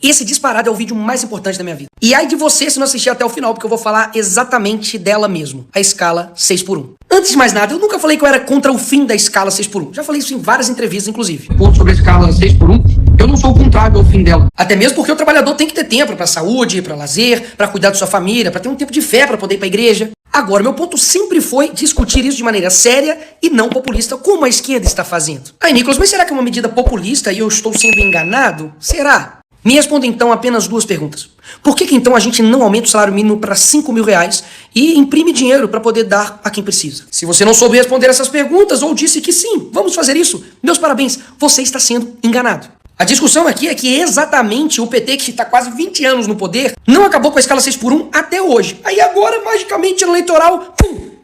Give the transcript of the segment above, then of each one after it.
Esse disparado é o vídeo mais importante da minha vida. E ai de você se não assistir até o final, porque eu vou falar exatamente dela mesmo, a escala 6x1. Antes de mais nada, eu nunca falei que eu era contra o fim da escala 6x1. Já falei isso em várias entrevistas, inclusive. Ponto sobre a escala 6x1, eu não sou contrário ao fim dela. Até mesmo porque o trabalhador tem que ter tempo pra saúde, pra lazer, pra cuidar de sua família, pra ter um tempo de fé pra poder ir pra igreja. Agora, meu ponto sempre foi discutir isso de maneira séria e não populista, como a esquerda está fazendo. Aí, Nicolas, mas será que é uma medida populista e eu estou sendo enganado? Será? Me responda então apenas duas perguntas. Por que então a gente não aumenta o salário mínimo para 5 mil reais e imprime dinheiro para poder dar a quem precisa? Se você não soube responder essas perguntas ou disse que sim, vamos fazer isso, meus parabéns, você está sendo enganado. A discussão aqui é que exatamente o PT, que está quase 20 anos no poder, não acabou com a escala 6x1 até hoje. Aí agora, magicamente, no eleitoral,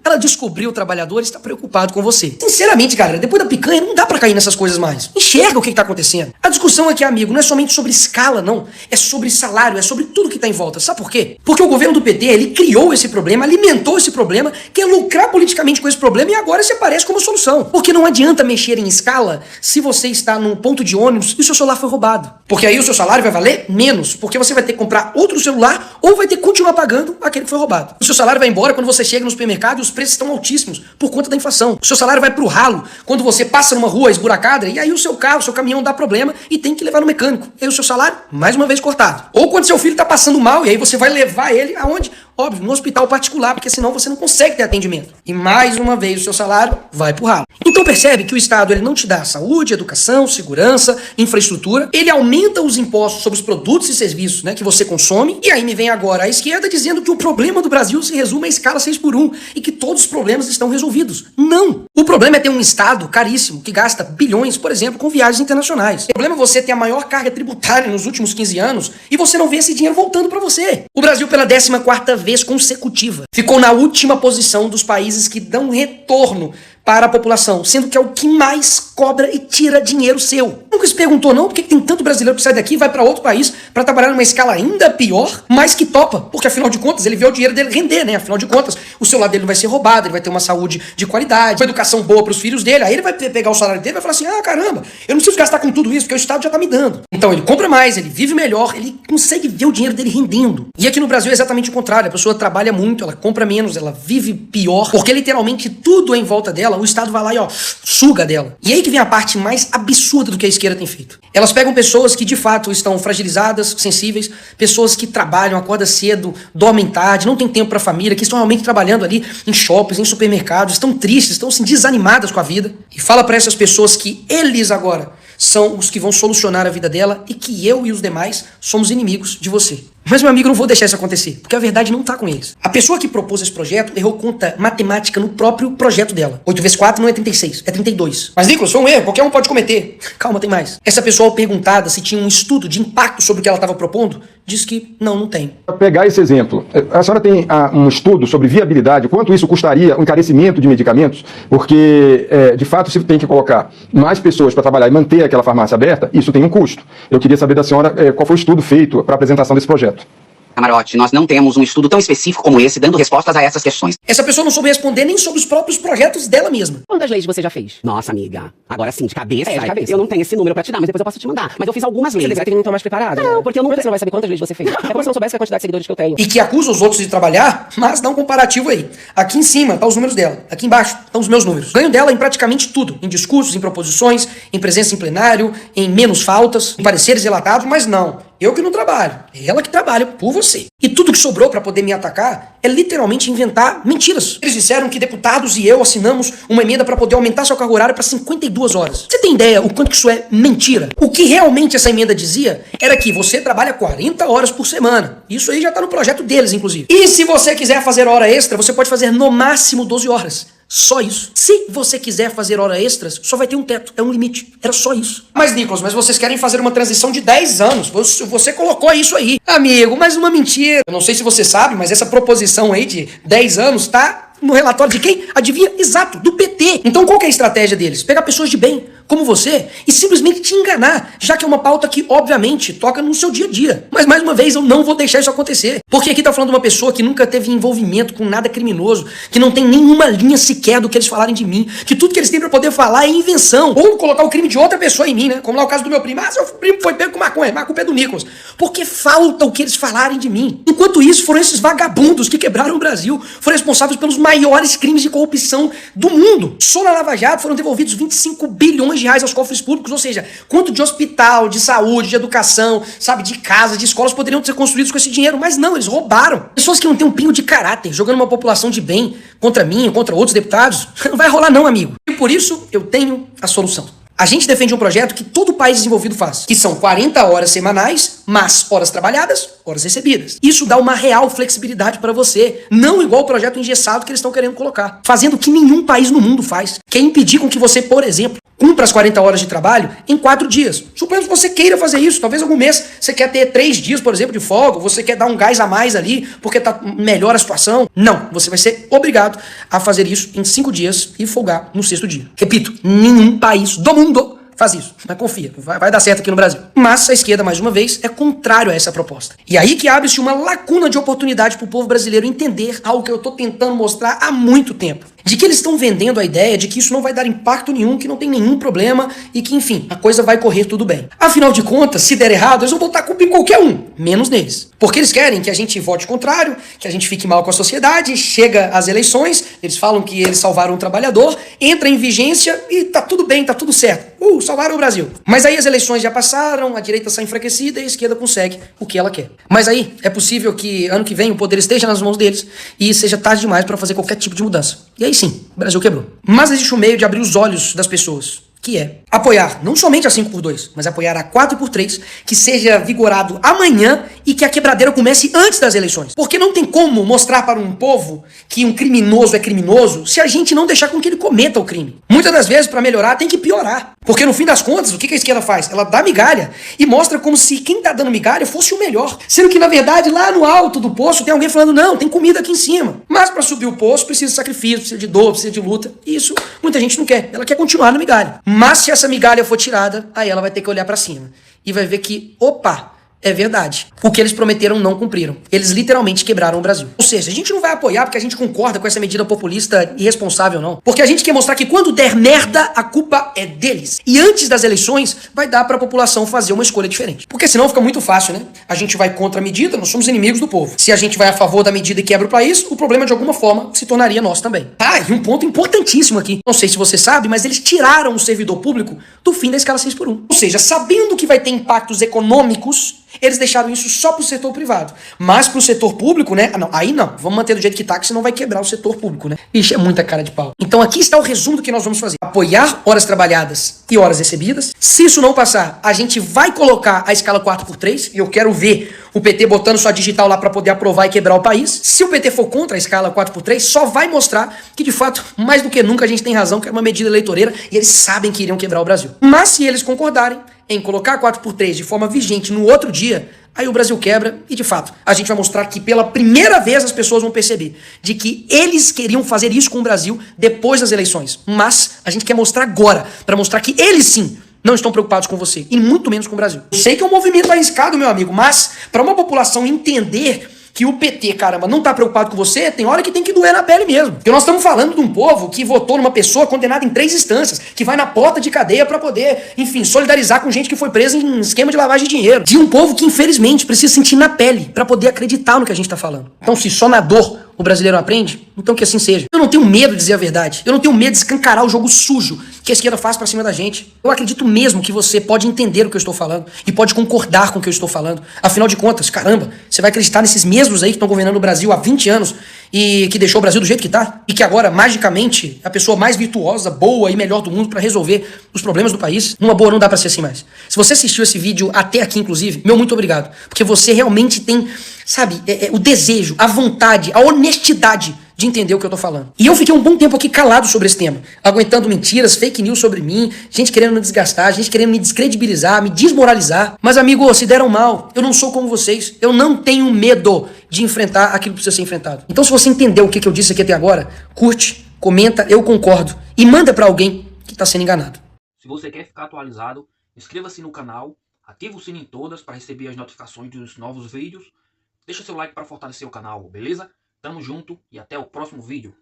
ela descobriu o trabalhador e está preocupado com você. Sinceramente, galera, depois da picanha não dá pra cair nessas coisas mais. Enxerga o que tá acontecendo. A discussão aqui, amigo, não é somente sobre escala, não. É sobre salário, é sobre tudo que tá em volta. Sabe por quê? Porque o governo do PT, ele criou esse problema, alimentou esse problema, quer lucrar politicamente com esse problema e agora se aparece como solução. Porque não adianta mexer em escala se você está num ponto de ônibus e o seu celular foi roubado. Porque aí o seu salário vai valer menos, porque você vai ter que comprar outro celular ou vai ter que continuar pagando aquele que foi roubado. O seu salário vai embora quando você chega no supermercado e os preços estão altíssimos por conta da inflação. O seu salário vai pro ralo quando você passa numa rua esburacada e aí o seu carro, o seu caminhão dá problema e tem que levar no mecânico. E aí o seu salário, mais uma vez, cortado. Ou quando seu filho tá passando mal e aí você vai levar ele aonde? Óbvio, no hospital particular, porque senão você não consegue ter atendimento. E mais uma vez o seu salário vai pro ralo. Então percebe que o Estado ele não te dá saúde, educação, segurança, infraestrutura. Ele aumenta os impostos sobre os produtos e serviços, né, que você consome. E aí me vem agora a esquerda dizendo que o problema do Brasil se resume à escala 6x1 e que todos os problemas estão resolvidos. Não! O problema é ter um Estado caríssimo que gasta bilhões, por exemplo, com viagens internacionais. O problema é você ter a maior carga tributária nos últimos 15 anos e você não vê esse dinheiro voltando para você. O Brasil, pela 14ª vez consecutiva, ficou na última posição dos países que dão retorno para a população, sendo que é o que mais cobra e tira dinheiro seu. Nunca se perguntou não por que tem tanto brasileiro que sai daqui e vai para outro país para trabalhar numa escala ainda pior, mas que topa, porque afinal de contas ele vê o dinheiro dele render, né? Afinal de contas, o celular dele não vai ser roubado, ele vai ter uma saúde de qualidade, uma educação boa para os filhos dele, aí ele vai pegar o salário dele e vai falar assim, ah, caramba, eu não preciso gastar com tudo isso, porque o Estado já tá me dando. Então ele compra mais, ele vive melhor, ele consegue ver o dinheiro dele rendendo. E aqui no Brasil é exatamente o contrário, a pessoa trabalha muito, ela compra menos, ela vive pior, porque literalmente tudo é em volta dela, o Estado vai lá e ó, suga dela. E aí que vem a parte mais absurda do que a esquerda tem feito. Elas pegam pessoas que de fato estão fragilizadas, sensíveis, pessoas que trabalham, acordam cedo, dormem tarde, não tem tempo pra família, que estão realmente trabalhando ali em shoppings, em supermercados, estão tristes, estão assim, desanimadas com a vida. E fala pra essas pessoas que eles agora são os que vão solucionar a vida dela e que eu e os demais somos inimigos de você. Mas, meu amigo, eu não vou deixar isso acontecer, porque a verdade não tá com eles. A pessoa que propôs esse projeto errou conta matemática no próprio projeto dela. 8 vezes 4 não é 36, é 32. Mas, Nicolas, foi um erro, qualquer um pode cometer. Calma, tem mais. Essa pessoa, ao perguntada se tinha um estudo de impacto sobre o que ela estava propondo, disse que não tem. Para pegar esse exemplo, a senhora tem um estudo sobre viabilidade, quanto isso custaria o encarecimento de medicamentos? Porque, de fato, se tem que colocar mais pessoas para trabalhar e manter aquela farmácia aberta, isso tem um custo. Eu queria saber da senhora qual foi o estudo feito para a apresentação desse projeto. Camarote, nós não temos um estudo tão específico como esse dando respostas a essas questões. Essa pessoa não soube responder nem sobre os próprios projetos dela mesma. Quantas leis você já fez? Nossa, amiga. Agora sim, de cabeça. De cabeça. Eu não tenho esse número pra te dar, mas depois eu posso te mandar. Mas eu fiz algumas leis. Você deveria ter vindo mais preparada. Não, porque eu não... Por que você não vai saber quantas leis você fez? É como se não soubesse a quantidade de seguidores que eu tenho. E que acusa os outros de trabalhar, mas dá um comparativo aí. Aqui em cima tá os números dela, aqui embaixo estão os meus números. Ganho dela em praticamente tudo, em discursos, em proposições, em presença em plenário, em menos faltas, em pareceres relatados, mas não. Eu que não trabalho, é ela que trabalha por você. E tudo que sobrou pra poder me atacar é literalmente inventar mentiras. Eles disseram que deputados e eu assinamos uma emenda pra poder aumentar seu cargo horário pra 52 horas. Você tem ideia o quanto que isso é mentira? O que realmente essa emenda dizia era que você trabalha 40 horas por semana. Isso aí já tá no projeto deles, inclusive. E se você quiser fazer hora extra, você pode fazer no máximo 12 horas. Só isso. Se você quiser fazer hora extras, só vai ter um teto, é um limite. Era só isso. Mas, Nicolas, mas vocês querem fazer uma transição de 10 anos. Você colocou isso aí. Amigo, mas uma mentira. Eu não sei se você sabe, mas essa proposição aí de 10 anos tá no relatório de quem? Adivinha? Exato, do PT. Então qual que é a estratégia deles? Pegar pessoas de bem, como você e simplesmente te enganar, já que é uma pauta que, obviamente, toca no seu dia a dia. Mas, mais uma vez, eu não vou deixar isso acontecer. Porque aqui tá falando de uma pessoa que nunca teve envolvimento com nada criminoso, que não tem nenhuma linha sequer do que eles falarem de mim, que tudo que eles têm pra poder falar é invenção, ou colocar o crime de outra pessoa em mim, né? Como lá o caso do meu primo. Ah, seu primo foi pego com maconha, mas a culpa é do Nicolas. Porque falta o que eles falarem de mim. Enquanto isso, foram esses vagabundos que quebraram o Brasil, foram responsáveis pelos maiores crimes de corrupção do mundo. Só na Lava Jato foram devolvidos 25 bilhões de reais aos cofres públicos, ou seja, quanto de hospital, de saúde, de educação, sabe, de casas, de escolas poderiam ser construídos com esse dinheiro, mas não, eles roubaram. Pessoas que não têm um pingo de caráter, jogando uma população de bem contra mim, contra outros deputados, não vai rolar não, amigo. E por isso, eu tenho a solução. A gente defende um projeto que todo país desenvolvido faz, que são 40 horas semanais, mas horas trabalhadas, horas recebidas. Isso dá uma real flexibilidade para você, não igual o projeto engessado que eles estão querendo colocar, fazendo o que nenhum país no mundo faz, que é impedir com que você, por exemplo, cumpra as 40 horas de trabalho em 4 dias. Suponhamos que você queira fazer isso, talvez algum mês você quer ter 3 dias, por exemplo, de folga, você quer dar um gás a mais ali, porque tá melhor a situação. Não, você vai ser obrigado a fazer isso em 5 dias e folgar no 6º dia. Repito, nenhum país do mundo faz isso, mas confia, vai dar certo aqui no Brasil. Mas a esquerda, mais uma vez, é contrário a essa proposta. E aí que abre-se uma lacuna de oportunidade para o povo brasileiro entender algo que eu tô tentando mostrar há muito tempo. De que eles estão vendendo a ideia de que isso não vai dar impacto nenhum, que não tem nenhum problema e que, enfim, a coisa vai correr tudo bem. Afinal de contas, se der errado, eles vão botar a culpa em qualquer um, menos neles. Porque eles querem que a gente vote contrário, que a gente fique mal com a sociedade, chega às eleições, eles falam que eles salvaram o trabalhador, entra em vigência e tá tudo bem, tá tudo certo. Salvaram o Brasil. Mas aí as eleições já passaram, a direita sai enfraquecida e a esquerda consegue o que ela quer. Mas aí é possível que ano que vem o poder esteja nas mãos deles e seja tarde demais para fazer qualquer tipo de mudança. E aí sim, o Brasil quebrou. Mas existe um meio de abrir os olhos das pessoas, que é apoiar não somente a 5x2, mas apoiar a 4x3, que seja vigorado amanhã e que a quebradeira comece antes das eleições. Porque não tem como mostrar para um povo que um criminoso é criminoso se a gente não deixar com que ele cometa o crime. Muitas das vezes, para melhorar, tem que piorar. Porque no fim das contas, o que a esquerda faz? Ela dá migalha e mostra como se quem tá dando migalha fosse o melhor. Sendo que, na verdade, lá no alto do poço tem alguém falando, não, tem comida aqui em cima. Mas para subir o poço precisa de sacrifício, precisa de dor, precisa de luta. E isso muita gente não quer. Ela quer continuar na migalha. Mas se essa migalha for tirada, aí ela vai ter que olhar pra cima. E vai ver que, opa, é verdade. O que eles prometeram não cumpriram. Eles literalmente quebraram o Brasil. Ou seja, a gente não vai apoiar porque a gente concorda com essa medida populista irresponsável, não. Porque a gente quer mostrar que quando der merda, a culpa é deles. E antes das eleições, vai dar pra população fazer uma escolha diferente. Porque senão fica muito fácil, né? A gente vai contra a medida, nós somos inimigos do povo. Se a gente vai a favor da medida e quebra o país, o problema de alguma forma se tornaria nosso também. Ah, e um ponto importantíssimo aqui. Não sei se você sabe, mas eles tiraram o servidor público do fim da escala 6x1. Ou seja, sabendo que vai ter impactos econômicos, eles deixaram isso só pro setor privado. Mas pro setor público, né? Não, aí não. Vamos manter do jeito que tá, que senão vai quebrar o setor público, né? Ixi, é muita cara de pau. Então aqui está o resumo do que nós vamos fazer. Apoiar horas trabalhadas e horas recebidas. Se isso não passar, a gente vai colocar a escala 4x3. E eu quero ver o PT botando sua digital lá pra poder aprovar e quebrar o país. Se o PT for contra a escala 4x3, só vai mostrar que, de fato, mais do que nunca a gente tem razão, que é uma medida eleitoreira e eles sabem que iriam quebrar o Brasil. Mas se eles concordarem em colocar 4x3 de forma vigente no outro dia, aí o Brasil quebra e, de fato, a gente vai mostrar que pela primeira vez as pessoas vão perceber de que eles queriam fazer isso com o Brasil depois das eleições. Mas a gente quer mostrar agora, para mostrar que eles sim não estão preocupados com você, e muito menos com o Brasil. Eu sei que é um movimento arriscado, meu amigo, mas para uma população entender que o PT, caramba, não tá preocupado com você, tem hora que tem que doer na pele mesmo. Porque nós estamos falando de um povo que votou numa pessoa condenada em 3 instâncias, que vai na porta de cadeia pra poder, enfim, solidarizar com gente que foi presa em esquema de lavagem de dinheiro. De um povo que, infelizmente, precisa sentir na pele pra poder acreditar no que a gente tá falando. Então, se só na dor o brasileiro aprende, então que assim seja. Eu não tenho medo de dizer a verdade. Eu não tenho medo de escancarar o jogo sujo que a esquerda faz pra cima da gente. Eu acredito mesmo que você pode entender o que eu estou falando e pode concordar com o que eu estou falando. Afinal de contas, caramba, você vai acreditar nesses mesmos aí que estão governando o Brasil há 20 anos e que deixou o Brasil do jeito que tá? E que agora, magicamente, a pessoa mais virtuosa, boa e melhor do mundo pra resolver os problemas do país? Numa boa, não dá pra ser assim mais. Se você assistiu esse vídeo até aqui, inclusive, meu muito obrigado. Porque você realmente tem, sabe, o desejo, a vontade, a honestidade de entender o que eu tô falando. E eu fiquei um bom tempo aqui calado sobre esse tema, aguentando mentiras, fake news sobre mim, gente querendo me desgastar, gente querendo me descredibilizar, me desmoralizar. Mas, amigo, se deram mal, eu não sou como vocês, eu não tenho medo de enfrentar aquilo que precisa ser enfrentado. Então, se você entendeu o que eu disse aqui até agora, curte, comenta, eu concordo, e manda pra alguém que tá sendo enganado. Se você quer ficar atualizado, inscreva-se no canal, ative o sininho em todas para receber as notificações dos novos vídeos. Deixa seu like para fortalecer o canal, beleza? Tamo junto e até o próximo vídeo.